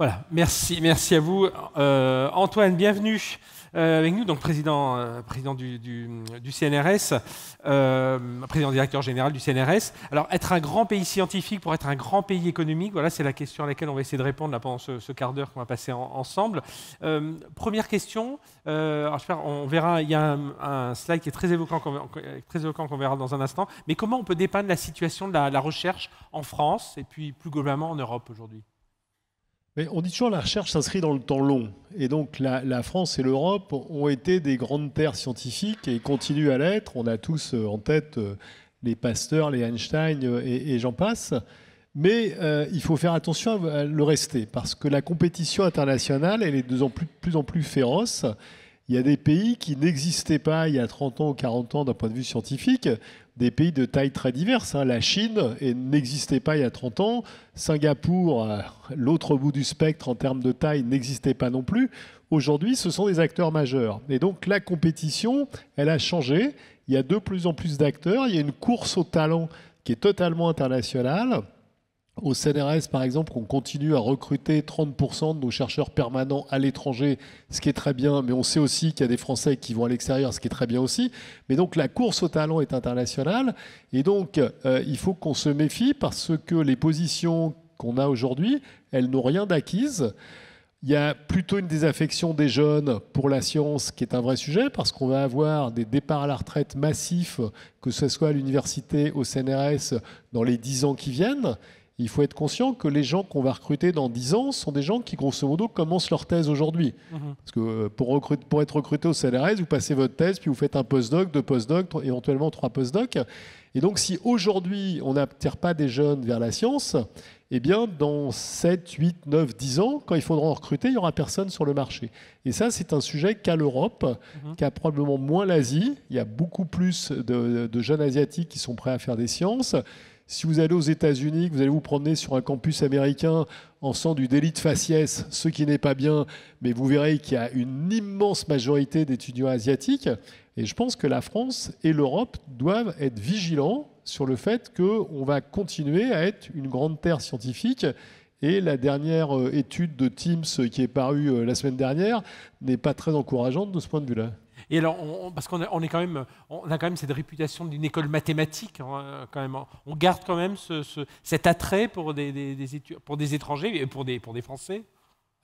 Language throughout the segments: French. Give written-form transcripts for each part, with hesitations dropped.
Voilà, merci à vous. Antoine, bienvenue avec nous, donc président du CNRS, président directeur général du CNRS. Alors, être un grand pays scientifique pour être un grand pays économique, voilà, c'est la question à laquelle on va essayer de répondre là, pendant ce quart d'heure qu'on va passer ensemble. Première question, alors, on verra, il y a un slide qui est très éloquent qu'on verra dans un instant, mais comment on peut dépeindre la situation de la recherche en France et puis plus globalement en Europe aujourd'hui? Mais on dit toujours que la recherche s'inscrit dans le temps long. Et donc la France et l'Europe ont été des grandes terres scientifiques et continuent à l'être. On a tous en tête les Pasteur, les Einstein et j'en passe. Mais il faut faire attention à le rester parce que la compétition internationale, elle est de plus en plus féroce. Il y a des pays qui n'existaient pas il y a 30 ans ou 40 ans d'un point de vue scientifique, des pays de taille très diverses. La Chine n'existait pas il y a 30 ans. Singapour, l'autre bout du spectre en termes de taille, n'existait pas non plus. Aujourd'hui, ce sont des acteurs majeurs. Et donc la compétition, elle a changé. Il y a de plus en plus d'acteurs. Il y a une course au talent qui est totalement internationale. Au CNRS, par exemple, on continue à recruter 30% de nos chercheurs permanents à l'étranger, ce qui est très bien, mais on sait aussi qu'il y a des Français qui vont à l'extérieur, ce qui est très bien aussi. Mais donc la course au talent est internationale, et donc il faut qu'on se méfie parce que les positions qu'on a aujourd'hui, elles n'ont rien d'acquise. Il y a plutôt une désaffection des jeunes pour la science qui est un vrai sujet parce qu'on va avoir des départs à la retraite massifs, que ce soit à l'université, au CNRS, dans les 10 ans qui viennent. Il faut être conscient que les gens qu'on va recruter dans 10 ans sont des gens qui, grosso modo, commencent leur thèse aujourd'hui. Parce que pour être recruté au CNRS, vous passez votre thèse, puis vous faites un postdoc, 2 postdocs, éventuellement 3 postdocs. Et donc, si aujourd'hui, on n'attire pas des jeunes vers la science, eh bien, dans 7, 8, 9, 10 ans, quand il faudra en recruter, il n'y aura personne sur le marché. Et ça, c'est un sujet qu'a l'Europe, qu'a probablement moins l'Asie. Il y a beaucoup plus de jeunes asiatiques qui sont prêts à faire des sciences. Si vous allez aux États-Unis, que vous allez vous promener sur un campus américain en faisant du délit de faciès, ce qui n'est pas bien, mais vous verrez qu'il y a une immense majorité d'étudiants asiatiques. Et je pense que la France et l'Europe doivent être vigilants sur le fait qu'on va continuer à être une grande terre scientifique. Et la dernière étude de Teams qui est parue la semaine dernière n'est pas très encourageante de ce point de vue-là. Et alors, parce qu'on a quand même cette réputation d'une école mathématique, hein, quand même. On garde quand même cet attrait pour des étrangers et pour des Français.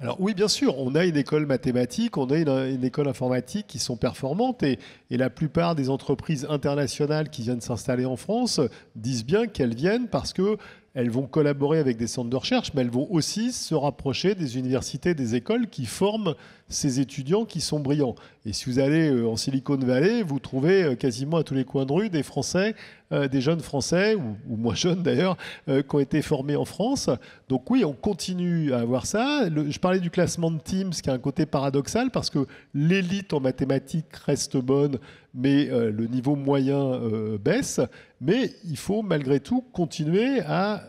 Alors oui, bien sûr, on a une école mathématique, on a une école informatique qui sont performantes et la plupart des entreprises internationales qui viennent s'installer en France disent bien qu'elles viennent parce qu'elles vont collaborer avec des centres de recherche, mais elles vont aussi se rapprocher des universités, des écoles qui forment ces étudiants qui sont brillants. Et si vous allez en Silicon Valley, vous trouvez quasiment à tous les coins de rue des Français, des jeunes Français, ou moins jeunes d'ailleurs, qui ont été formés en France. Donc oui, on continue à avoir ça. Je parlais du classement de Teams, qui a un côté paradoxal, parce que l'élite en mathématiques reste bonne, mais le niveau moyen baisse. Mais il faut malgré tout continuer à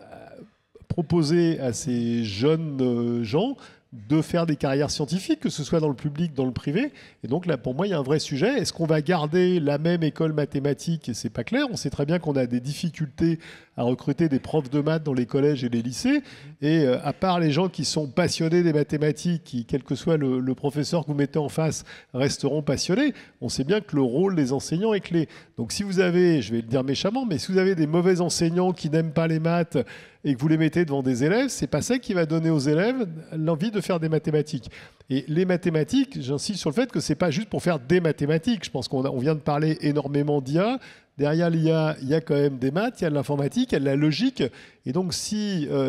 proposer à ces jeunes gens de faire des carrières scientifiques, que ce soit dans le public, dans le privé. Et donc là, pour moi, il y a un vrai sujet. Est-ce qu'on va garder la même école mathématique? C'est pas clair. On sait très bien qu'on a des difficultés à recruter des profs de maths dans les collèges et les lycées. Et à part les gens qui sont passionnés des mathématiques, qui, quel que soit le professeur que vous mettez en face, resteront passionnés, on sait bien que le rôle des enseignants est clé. Donc si vous avez, je vais le dire méchamment, mais si vous avez des mauvais enseignants qui n'aiment pas les maths et que vous les mettez devant des élèves, c'est pas ça qui va donner aux élèves l'envie de faire des mathématiques. Et les mathématiques, j'insiste sur le fait que c'est pas juste pour faire des mathématiques. Je pense qu'on vient de parler énormément d'IA. Derrière l'IA, il y a quand même des maths, il y a de l'informatique, il y a de la logique. Et donc,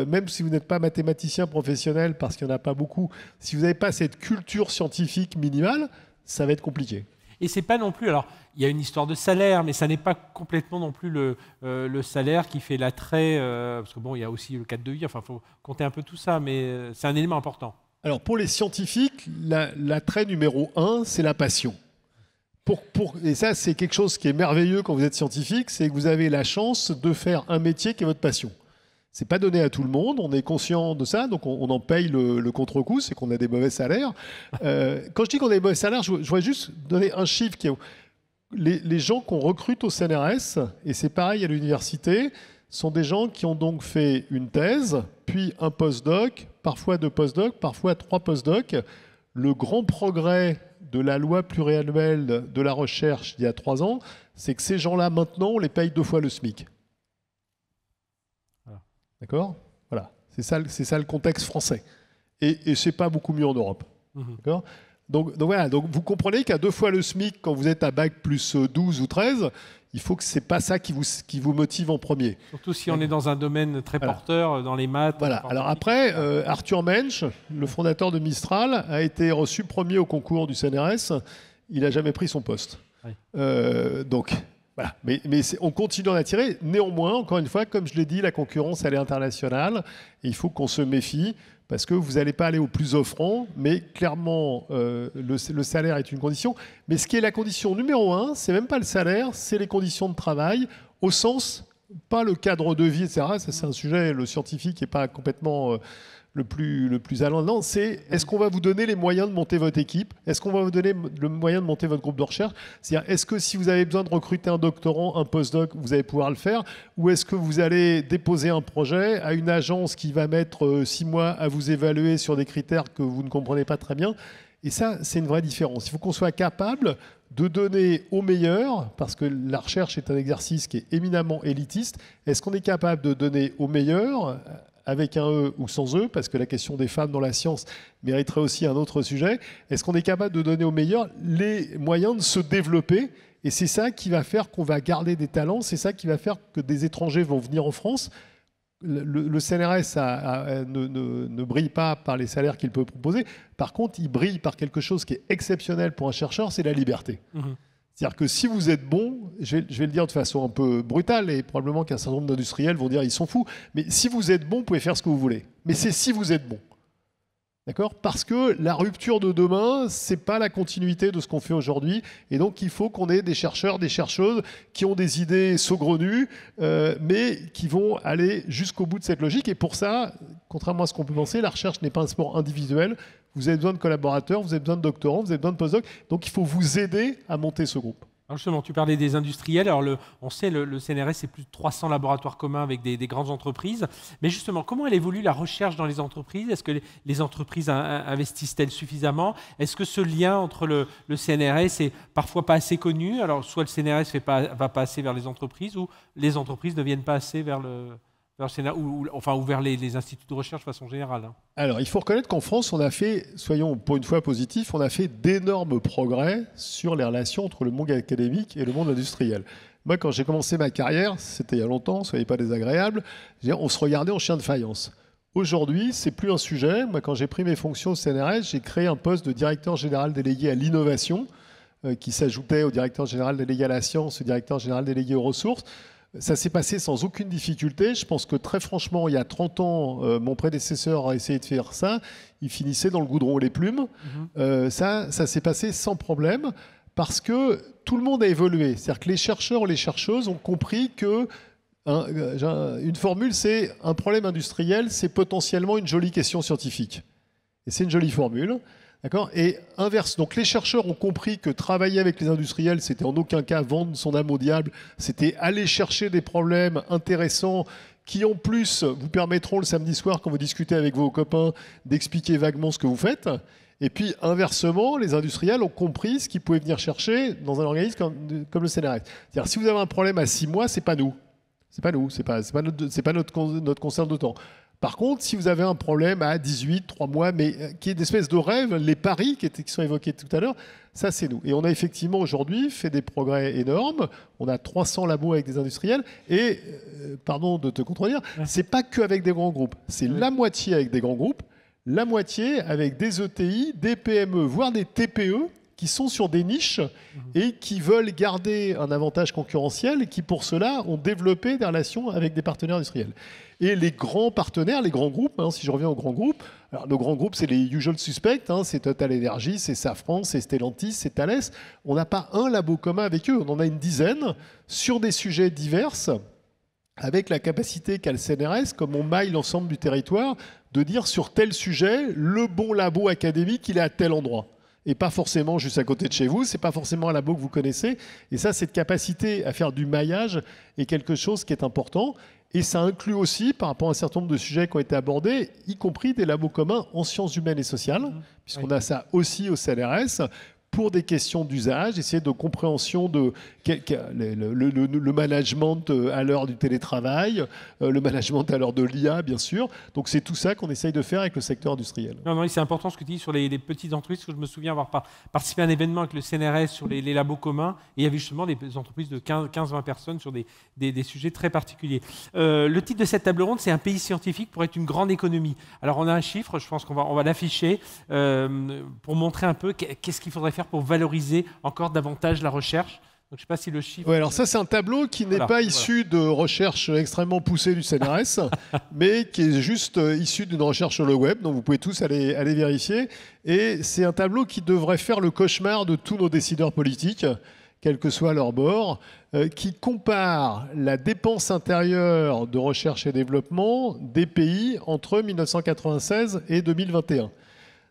même si vous n'êtes pas mathématicien professionnel, parce qu'il n'y en a pas beaucoup, si vous n'avez pas cette culture scientifique minimale, ça va être compliqué. Et c'est pas non plus, alors il y a une histoire de salaire, mais ça n'est pas complètement non plus le salaire qui fait l'attrait, parce que bon, il y a aussi le cadre de vie, enfin il faut compter un peu tout ça, mais c'est un élément important. Alors pour les scientifiques, l'attrait numéro 1, c'est la passion. Et ça, c'est quelque chose qui est merveilleux quand vous êtes scientifique, c'est que vous avez la chance de faire un métier qui est votre passion. C'est pas donné à tout le monde, on est conscient de ça, donc on en paye le contre-coup, c'est qu'on a des mauvais salaires. Quand je dis qu'on a des mauvais salaires, je voudrais juste donner un chiffre qui est... Les gens qu'on recrute au CNRS, et c'est pareil à l'université, sont des gens qui ont donc fait une thèse, puis un postdoc, parfois 2 postdocs, parfois 3 postdocs. Le grand progrès de la loi pluriannuelle de la recherche d'il y a 3 ans, c'est que ces gens-là, maintenant, on les paye 2 fois le SMIC. Voilà. D'accord ? Voilà. C'est ça le contexte français. Et c'est pas beaucoup mieux en Europe. D'accord ? Donc voilà, donc vous comprenez qu'à 2 fois le SMIC, quand vous êtes à bac plus 12 ou 13, il faut que ce n'est pas ça qui vous motive en premier. Surtout si on est dans un domaine très porteur, dans les maths. Voilà. Alors après, Arthur Mensch, le fondateur de Mistral, a été reçu premier au concours du CNRS. Il n'a jamais pris son poste. Oui. Donc voilà. Mais on continue d'en attirer. Néanmoins, encore une fois, comme je l'ai dit, la concurrence, elle est internationale. Et il faut qu'on se méfie. Parce que vous n'allez pas aller au plus offrant, mais clairement, le salaire est une condition. Mais ce qui est la condition numéro 1, c'est même pas le salaire, c'est les conditions de travail, au sens, pas le cadre de vie, etc. Ça, c'est un sujet, le scientifique n'est pas complètement le plus allant. Non, c'est est-ce qu'on va vous donner les moyens de monter votre équipe? Est-ce qu'on va vous donner le moyen de monter votre groupe de recherche? C'est-à-dire, est-ce que si vous avez besoin de recruter un doctorant, un postdoc, vous allez pouvoir le faire? Ou est-ce que vous allez déposer un projet à une agence qui va mettre 6 mois à vous évaluer sur des critères que vous ne comprenez pas très bien? Et ça, c'est une vraie différence. Il faut qu'on soit capable de donner au meilleur, parce que la recherche est un exercice qui est éminemment élitiste. Est-ce qu'on est capable de donner au meilleur avec un E ou sans E, parce que la question des femmes dans la science mériterait aussi un autre sujet. Est-ce qu'on est capable de donner aux meilleurs les moyens de se développer? Et c'est ça qui va faire qu'on va garder des talents, c'est ça qui va faire que des étrangers vont venir en France. Le CNRS ne brille pas par les salaires qu'il peut proposer. Par contre, il brille par quelque chose qui est exceptionnel pour un chercheur, c'est la liberté. C'est-à-dire que si vous êtes bon, je vais le dire de façon un peu brutale, et probablement qu'un certain nombre d'industriels vont dire ils sont fous, mais si vous êtes bon, vous pouvez faire ce que vous voulez. Mais c'est si vous êtes bon. D'accord ? Parce que la rupture de demain, ce n'est pas la continuité de ce qu'on fait aujourd'hui. Et donc, il faut qu'on ait des chercheurs, des chercheuses qui ont des idées saugrenues, mais qui vont aller jusqu'au bout de cette logique. Et pour ça, contrairement à ce qu'on peut penser, la recherche n'est pas un sport individuel. Vous avez besoin de collaborateurs, vous avez besoin de doctorants, vous avez besoin de postdocs. Donc, il faut vous aider à monter ce groupe. Alors justement, tu parlais des industriels. Alors on sait le CNRS, c'est plus de 300 laboratoires communs avec des grandes entreprises. Mais justement, comment elle évolue la recherche dans les entreprises? Est-ce que les entreprises investissent-elles suffisamment? Est-ce que ce lien entre le CNRS est parfois pas assez connu? Alors soit le CNRS va pas assez vers les entreprises, ou les entreprises ne viennent pas assez vers ou vers les instituts de recherche de façon générale. Alors, il faut reconnaître qu'en France, on a fait, soyons pour une fois positifs, on a fait d'énormes progrès sur les relations entre le monde académique et le monde industriel. Moi, quand j'ai commencé ma carrière, c'était il y a longtemps, soyez pas désagréables, on se regardait en chien de faïence. Aujourd'hui, c'est plus un sujet. Moi, quand j'ai pris mes fonctions au CNRS, j'ai créé un poste de directeur général délégué à l'innovation, qui s'ajoutait au directeur général délégué à la science, au directeur général délégué aux ressources. Ça s'est passé sans aucune difficulté. Je pense que très franchement, il y a 30 ans, mon prédécesseur a essayé de faire ça. Il finissait dans le goudron et les plumes. Ça s'est passé sans problème parce que tout le monde a évolué. C'est-à-dire que les chercheurs ou les chercheuses ont compris que une formule, c'est un problème industriel, c'est potentiellement une jolie question scientifique. Et c'est une jolie formule. D'accord ? Et inverse, donc les chercheurs ont compris que travailler avec les industriels, c'était en aucun cas vendre son âme au diable, c'était aller chercher des problèmes intéressants qui en plus vous permettront le samedi soir, quand vous discutez avec vos copains, d'expliquer vaguement ce que vous faites. Et puis inversement, les industriels ont compris ce qu'ils pouvaient venir chercher dans un organisme comme le CNRS. C'est-à-dire, si vous avez un problème à 6 mois, c'est pas nous. C'est pas nous, c'est pas notre concert de temps. Par contre, si vous avez un problème à 18, 3 mois, mais qui est une espèce de rêve, les paris qui sont évoqués tout à l'heure, ça c'est nous. Et on a effectivement aujourd'hui fait des progrès énormes. On a 300 labos avec des industriels. Et, pardon de te contredire, c'est pas qu'avec des grands groupes. C'est la moitié avec des grands groupes, la moitié avec des ETI, des PME, voire des TPE, qui sont sur des niches et qui veulent garder un avantage concurrentiel et qui, pour cela, ont développé des relations avec des partenaires industriels. Et les grands partenaires, les grands groupes, si je reviens aux grands groupes, alors le grand groupe, c'est les usual suspects, c'est Total Energy, c'est Safran, c'est Stellantis, c'est Thales. On n'a pas un labo commun avec eux, on en a une dizaine sur des sujets divers, avec la capacité qu'a le CNRS, comme on maille l'ensemble du territoire, de dire sur tel sujet, le bon labo académique, il est à tel endroit. Et pas forcément juste à côté de chez vous, c'est pas forcément un labo que vous connaissez. Et ça, cette capacité à faire du maillage est quelque chose qui est important. Et ça inclut aussi, par rapport à un certain nombre de sujets qui ont été abordés, y compris des labos communs en sciences humaines et sociales, puisqu'on a ça aussi au CNRS, pour des questions d'usage, essayer de compréhension de le management à l'heure du télétravail, le management à l'heure de l'IA, bien sûr. Donc c'est tout ça qu'on essaye de faire avec le secteur industriel. Non, c'est important ce que tu dis sur les petites entreprises, parce que je me souviens avoir participé à un événement avec le CNRS sur les labos communs, et il y avait justement des entreprises de 15-20 personnes sur des sujets très particuliers. Le titre de cette table ronde, c'est « Un pays scientifique pour être une grande économie ». Alors on a un chiffre, je pense qu'on va l'afficher, pour montrer un peu qu'est-ce qu'il faudrait faire pour valoriser encore davantage la recherche. Donc, je ne sais pas si le chiffre... Ouais, alors ça, c'est un tableau qui n'est pas issu de recherche extrêmement poussée du CNRS, mais qui est juste issu d'une recherche sur le web, donc vous pouvez tous aller vérifier. Et c'est un tableau qui devrait faire le cauchemar de tous nos décideurs politiques, quel que soit leur bord, qui compare la dépense intérieure de recherche et développement des pays entre 1996 et 2021.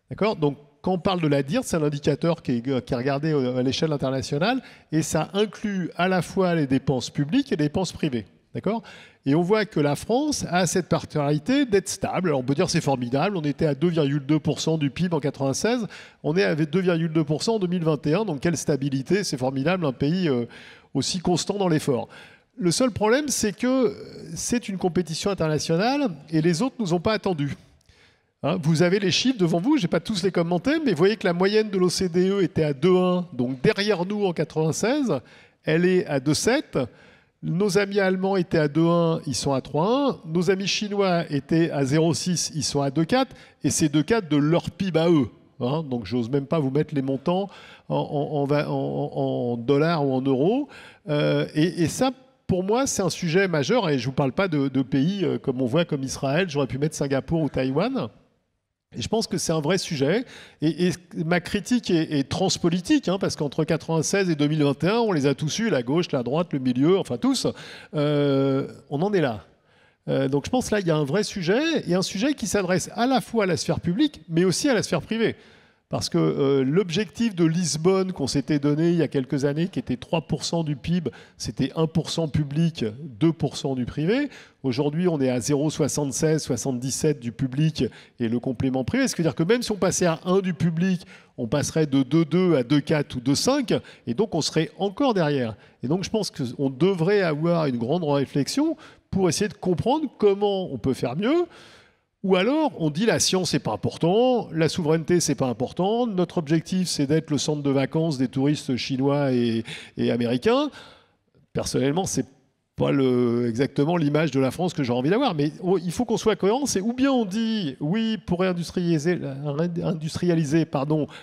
D'accord ? Donc, quand on parle de la DIRT, c'est un indicateur qui est regardé à l'échelle internationale et ça inclut à la fois les dépenses publiques et les dépenses privées. D'accord ? Et on voit que la France a cette particularité d'être stable. Alors on peut dire que c'est formidable, on était à 2,2% du PIB en 1996, on est à 2,2% en 2021, donc quelle stabilité, c'est formidable, un pays aussi constant dans l'effort. Le seul problème, c'est que c'est une compétition internationale et les autres ne nous ont pas attendus. Hein, vous avez les chiffres devant vous, je ne vais pas tous les commenter, mais vous voyez que la moyenne de l'OCDE était à 2,1, donc derrière nous en 96, elle est à 2,7. Nos amis allemands étaient à 2,1, ils sont à 3,1. Nos amis chinois étaient à 0,6, ils sont à 2,4. Et c'est 2,4 de leur PIB à eux. Hein, donc j'ose même pas vous mettre les montants en dollars ou en euros. Et ça, pour moi, c'est un sujet majeur. Et je ne vous parle pas de pays comme on voit, comme Israël. J'aurais pu mettre Singapour ou Taïwan. Et je pense que c'est un vrai sujet. Et ma critique est transpolitique, hein, parce qu'entre 1996 et 2021, on les a tous eus, la gauche, la droite, le milieu, enfin tous. On en est là. Donc je pense que là, il y a un vrai sujet, et un sujet qui s'adresse à la fois à la sphère publique, mais aussi à la sphère privée. Parce que l'objectif de Lisbonne qu'on s'était donné il y a quelques années, qui était 3% du PIB, c'était 1% public, 2% du privé. Aujourd'hui, on est à 0,76, 77 du public et le complément privé. C'est-à-dire que même si on passait à 1 du public, on passerait de 2,2 à 2,4 ou 2,5, et donc on serait encore derrière. Et donc je pense qu'on devrait avoir une grande réflexion pour essayer de comprendre comment on peut faire mieux. Ou alors, on dit la science, c'est pas important, la souveraineté, c'est pas important, notre objectif, c'est d'être le centre de vacances des touristes chinois et américains. Personnellement, c'est pas exactement l'image de la France que j'ai envie d'avoir, mais il faut qu'on soit cohérent. C'est ou bien on dit, oui, pour réindustrialiser,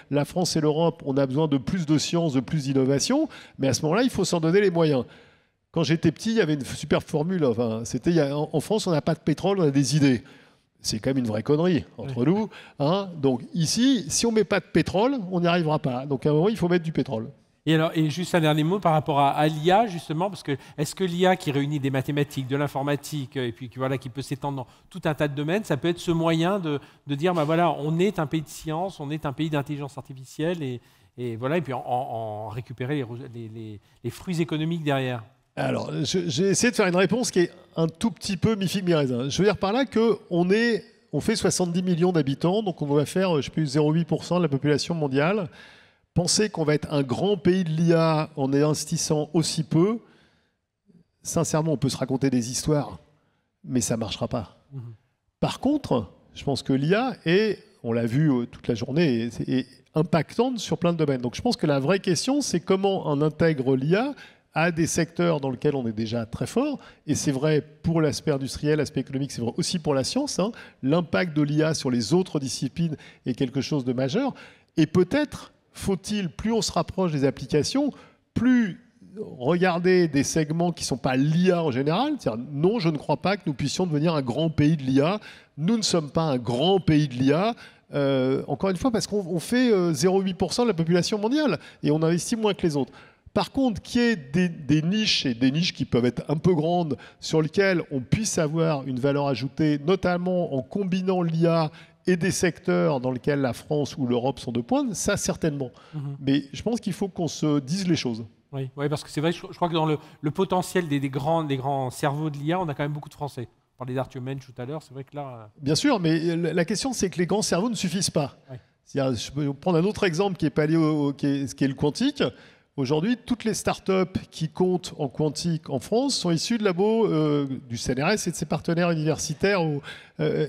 la France et l'Europe, on a besoin de plus de science, de plus d'innovation, mais à ce moment-là, il faut s'en donner les moyens. Quand j'étais petit, il y avait une super formule. Enfin, en France, on n'a pas de pétrole, on a des idées. C'est quand même une vraie connerie entre nous. Hein. Donc ici, si on ne met pas de pétrole, on n'y arrivera pas. Donc à un moment, il faut mettre du pétrole. Et juste un dernier mot par rapport à l'IA, justement, parce que est-ce que l'IA qui réunit des mathématiques, de l'informatique, et puis voilà, qui peut s'étendre dans tout un tas de domaines, ça peut être ce moyen de dire, bah, voilà, on est un pays de science, on est un pays d'intelligence artificielle, et voilà, et puis en récupérer les fruits économiques derrière. Alors, j'ai essayé de faire une réponse qui est un tout petit peu mi-figue mi-raisin. Je veux dire par là qu'on fait 70 millions d'habitants, donc on va faire, je sais plus, 0,8% de la population mondiale. Penser qu'on va être un grand pays de l'IA en investissant aussi peu, sincèrement, on peut se raconter des histoires, mais ça ne marchera pas. Par contre, je pense que l'IA est, on l'a vu toute la journée, est impactante sur plein de domaines. Donc je pense que la vraie question, c'est comment on intègre l'IA à des secteurs dans lesquels on est déjà très fort, et c'est vrai pour l'aspect industriel, l'aspect économique, c'est vrai aussi pour la science. Hein. L'impact de l'IA sur les autres disciplines est quelque chose de majeur, et peut-être faut-il, plus on se rapproche des applications, plus regarder des segments qui ne sont pas l'IA en général. C'est-à-dire, non, je ne crois pas que nous puissions devenir un grand pays de l'IA. Nous ne sommes pas un grand pays de l'IA. Encore une fois, parce qu'on fait 0,8% de la population mondiale, et on investit moins que les autres. Par contre, qu'il y ait des niches, et des niches qui peuvent être un peu grandes, sur lesquelles on puisse avoir une valeur ajoutée, notamment en combinant l'IA et des secteurs dans lesquels la France ou l'Europe sont de pointe, ça certainement. Mais je pense qu'il faut qu'on se dise les choses. Oui, oui, parce que c'est vrai, je crois que dans le potentiel des grands cerveaux de l'IA, on a quand même beaucoup de Français. On parlait d'Arthur Mensch tout à l'heure, c'est vrai que là... Bien sûr, mais la question, c'est que les grands cerveaux ne suffisent pas. Oui. Je peux prendre un autre exemple qui est pas lié qui est le quantique. Aujourd'hui, toutes les startups qui comptent en quantique en France sont issues de labos du CNRS et de ses partenaires universitaires.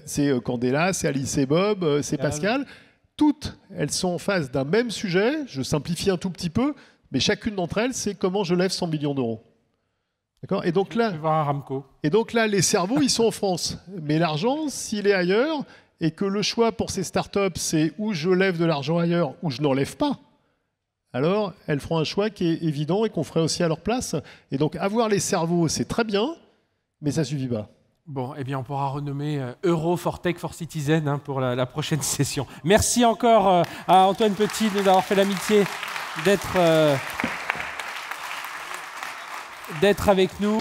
C'est Candela, c'est Alice et Bob, c'est Pascal. Toutes, elles sont en face d'un même sujet. Je simplifie un tout petit peu, mais chacune d'entre elles, c'est comment je lève 100 millions d'euros. D'accord ? Et donc là, les cerveaux, ils sont en France. Mais l'argent, s'il est ailleurs, et que le choix pour ces startups, c'est où je lève de l'argent ailleurs, ou je n'en lève pas, alors elles feront un choix qui est évident et qu'on ferait aussi à leur place. Et donc avoir les cerveaux, c'est très bien, mais ça ne suffit pas. Bon, eh bien, on pourra renommer Euro for Tech for Citizen pour la prochaine session. Merci encore à Antoine Petit de nous avoir fait l'amitié d'être avec nous.